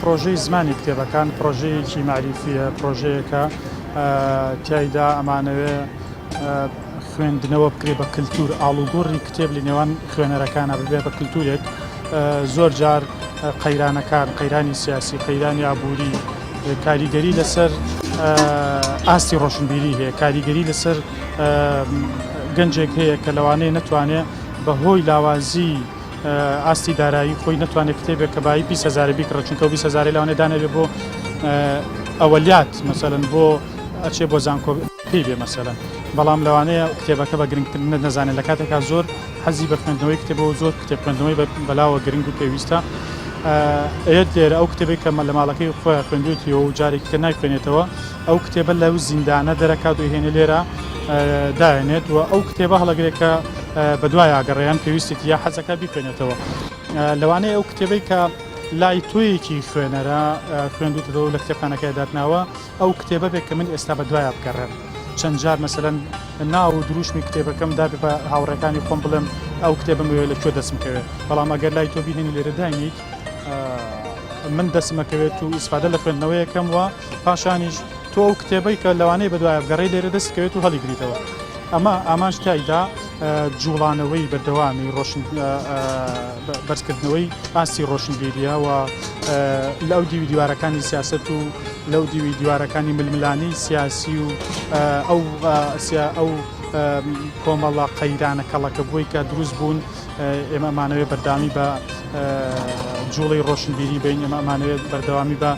پرۆژەی زمانی کتێبەکان پرۆژەیەکی معریفیە، پرۆژەیەکە تایدا ئەمانەوێ خوێندنەوە بکرێ بە کللتور، ئاڵوگۆڕی کتێب لە نێوان خوێنەرەکانە ببێ بە کللتورێک. زۆر جار قەیرانەکان، قەیرانی سیاسی، قەیرانی ئابووری، کاریگەری لەسەر ئاستی ڕۆشنبیری هەیە، کاریگەری لەسەر گەنجێک هەیە کە لەوانەیە نەتوانێت بەهۆی لاوازی ئاستی دارایی خۆی نتوانێت کتێبێک کە بای 20,000 بیکڕە، چونکە 20,000 لەوانەیە دانەوێت بۆ ئەوەلیات مەسەلەن بۆ ئەچێ بۆ زانکۆ پێی بێ مەسەلەن، بەڵام لەوانەیە کتێبەکە بە گرنگترین نەزانێت لە کاتێکا زۆر حەزی بە خوێندنەوەی کتێبەوە زۆر کتێب خوێندنەوەی بەلاوە گرنگ و پێویستە. ئەیەت لێرە ئەو کتێبێک کە لە ماڵەکەی خۆیان خوێندوێتیەوە و جارێکی تر نایخوێنێتەوە، ئەو کتێبە لەو زیندانە دەرەکات و هێنێ لێرە داێنێت و ئەو کتێبە هەڵەگرێکە بە دوای ئاگەڕێیان پێویستێتی یا حەزەکە بیخوێنێتەوە. لەوانەیە ئەو کتێبەی کە لای تۆیەکی خوێنەرە خوێندوتەوە لە کتێبخانەکەی داتناوە، ئەو کتێبە بێت کە من ئێستا بە دوایە بگەڕێم. چەند جار مەسەلەن ناو و دروشمی کتێبەکەم دابێ بە هاوڕێکانی خۆم بڵێم ئەو کتێبم لەکوێ دەستمکەوێت، بەڵام ئەگەر لای تۆ بینێنی لێرە داینیت من دەستمەکەوێت و ئیسفادە لە خوێندنەوەیەکەم وە پاشانیش تۆ ئەو کتێبەی کە لەوانەیە بە دوایە بگەڕێی لێرە دەستکەوێت و هەڵیگریتەوە. ئەمە ئامانج تایدا جوڵانەوەی بەردەوامی بەرزکردنەوەی ئاستی ڕۆشنبیریە و لەو دیوی دیوارەکانی سیاست و لەو دیوی دیوارەکانی ململانەی سیاسی و ئەو کۆمەڵە قەیرانە کەڵەکە بووی کە دروست بوون. ئێمە ئەمانەوێت بەردامی بە جوڵی ڕۆشنبیری بین، ئێمە ئەمانەوێت بەردەوامی بە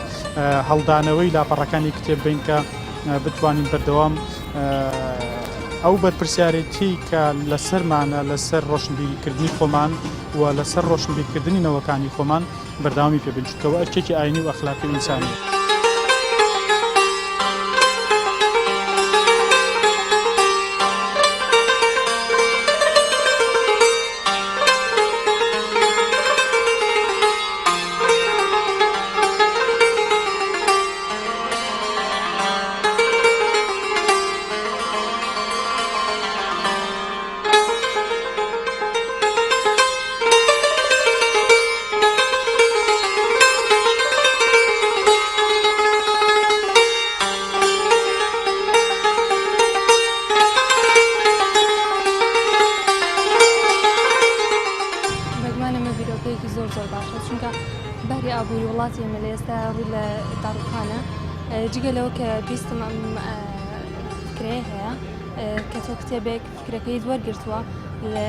هەڵدانەوەی لاپەڕەکانی کتێب بین کە بتوانین بەردەوام ئەو بەرپرسیارەتی کە لەسەرمانە لەسەر ڕۆشنبیریکردنی خۆمان و لەسەر ڕۆشنبیرکردنی نەوەکانی خۆمان بەرداوامی پێبین، چونکەوە ئەرکێکی ئاینی و ئەخلاقی و ئینسانی. چونکە بەری ئابووری وڵاتی ئێمە لە ئێستا ڕووی لە داڕوخانە جگە لەوە کە بیستم ئەم فکرەیە هەیە کە تۆ کتێبێک فکرەکەی وەرگرتووە لە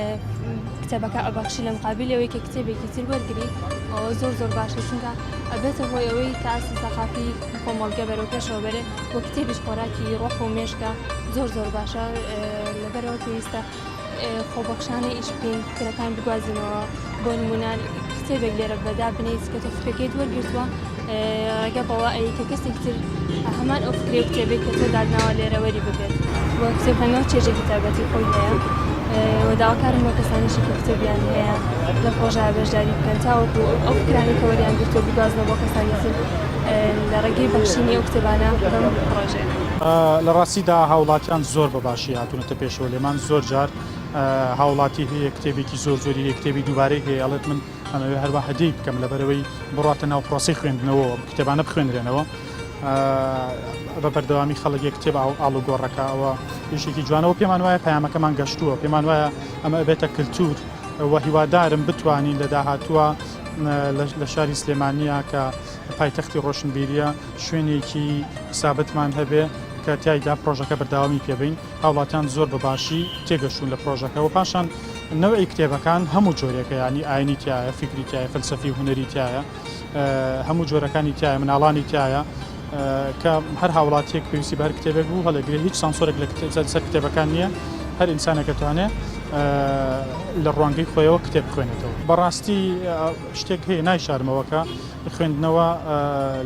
کتێبەکە ئەبەخشی لە مقابل ئەوەی کە کتێبێکی تر وەرگری زۆر باشە، چونکە ئەبێتە بۆی ئەوەی کە ئاسی سەقافی کۆمەڵگە بەرەو پێشەوە بەرێ بۆ کتێبیش خۆراکی ڕۆح و مێشکە زۆر باشە. لەبەرەوە پێویستە خۆبەخشانەی ئیش بکەین، فکرەکان بگوازینەوە. بۆ نمونە کتێبێک لێرە بەدا بنیت کە تۆ فکرەکەیت وەرگرتووە ڕێگە بەوە ئەوەی کە کەسێک تر هەمان ئەو فکرێ و کتێبێک کە تۆ دادناوە لێرە وەری ببێت. بۆ کتێبخانەوە چێژێکی تایبەتی خۆی هەیە. داواکارم بۆ کەسانیشی کە کتێبیان هەیە لە خۆشایە بەشداری بکەن تاوەکو ئەو فکرانی کە وەریان گرتووە بگوازنەوە بۆ کەسانی تر لە ڕێگەی بەخشینی ئەو کتێبانە بەم پرۆژێ. لە ڕاستیدا هاوڵاتیان زۆر بەباشی هاتوونەتە پێشەوە لێمان. زۆر جار هاوڵاتی هەیە کتێبێکی زۆری هەیە، کتێبی دووبارەی هەیە، ئەڵێت من ئەمەوێ هەروە هەدەی بکەم لەبەرەوەی بڕاتە ناو پرۆسی خوێندنەوە کتێبانە بخوێنرێنەوە. بە بەردەوامی خەڵک کتێب ئاڵوگۆڕەکە ئەوە یشێکی جوانەوە پێمان وایە پەیامەکەمان گەشتووە، پێمان وایە ئەمە ئەبێتە کللتور و هیوادارم بتوانین لە داهاتووە لە شاری سلێمانیە کە پایتەختی ڕۆشنبیریە شوێنێکی سابتمان هەبێ کە تایدا پرۆژەکە بەرداوامی پێبین. هاوڵاتیان زۆر بەباشی تێگەشتون لە پرۆژەکە و پاشان نەوەی کتێبەکان هەموو جۆرێکە، ینی ئاینی تایە، فکری تایە، فەلسەفی هونەری تایە، هەموو جۆرەکانی تایە، مناڵانی تایە کە هەر هاوڵاتیەک پێویستی بە هەر کتێبێک بوو هەڵەگرێت. هیچ سانسۆرێک لەسەر کتێبەکان نییە، هەر ئینسانێکە توانێت لە ڕوانگەی خۆیەوە کتێب بخوێنێتەوە. بەڕاستی شتێک هەیە نایشارمەوەکە خوێندنەوە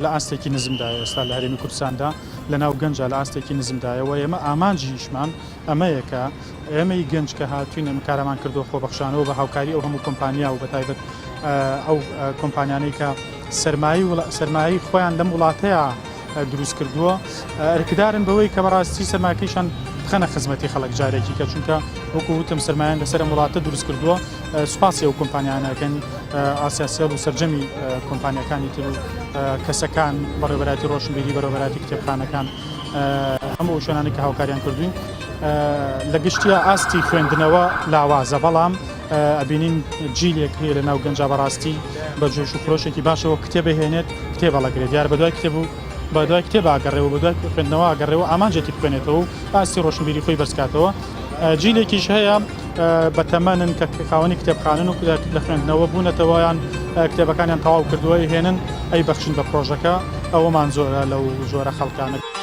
لە ئاستێکی نزمدایە ئێستا لە هەرێمی کوردستاندا لە ناو گەنجە لە ئاستێکی نزمدایەوە. ئێمە ئامانجیشمان ئەمەیەکە ئێمەی گەنج کە هاتوین ئەم کارەمان کردو خۆبەخشانەوە بە هاوکاری ئەو هەموو کۆمپانیا و بەتایبەت ئەو کۆمپانیانەی کە سەرمایی خۆیان لەم وڵاتەیە دروست کردووە ئەرکدارن بەوەی کە بەڕاستی سەرماکەیشان بخەنە خزمەتی خەڵک جارێکی کە چونکە وەکو وتم سەرمایان لەسەر وڵاتە دروست کردووە. سوپاسی ئەو کۆمپانیانەکەن ئاسیاسیال و سەرجەمی کۆمپانیەکانی تر و کەسەکان بەڕێوەبەراتی ڕۆشنبیری بەڕێوەبەراتی کتێبخانەکان هەموو شوێنانی کە هاوکاریان کردوین لە گشتیە ئاستی خوێندنەوە لاوازە بەڵام ئەبینین جیلێک هەیە لە ناو گەنجا بەڕاستی بە جۆش و خۆشێکی باشەوە کتێبە هێنێت کتێبە لەگرێت دیار بەدوای کتێب و بەدوای کتێب ئاگەڕێەوە بەدوای خوێندنەوە ئاگەڕێەوە ئامانجێتی بخوێنێتەوە و ئاستی ڕۆشنبیری خۆی بەرزکاتەوە جیلێکیش هەیە بە تەمەنن کە خاوەنی کتێبخانن و لە خوێندنەوە بوونەتەوەیان کتێبەکانیان تەواو کردووە هێنن ئەی بەخشن بە پرۆژەکە ئەوەمان زۆرە لەو ژۆرە خەڵکانە.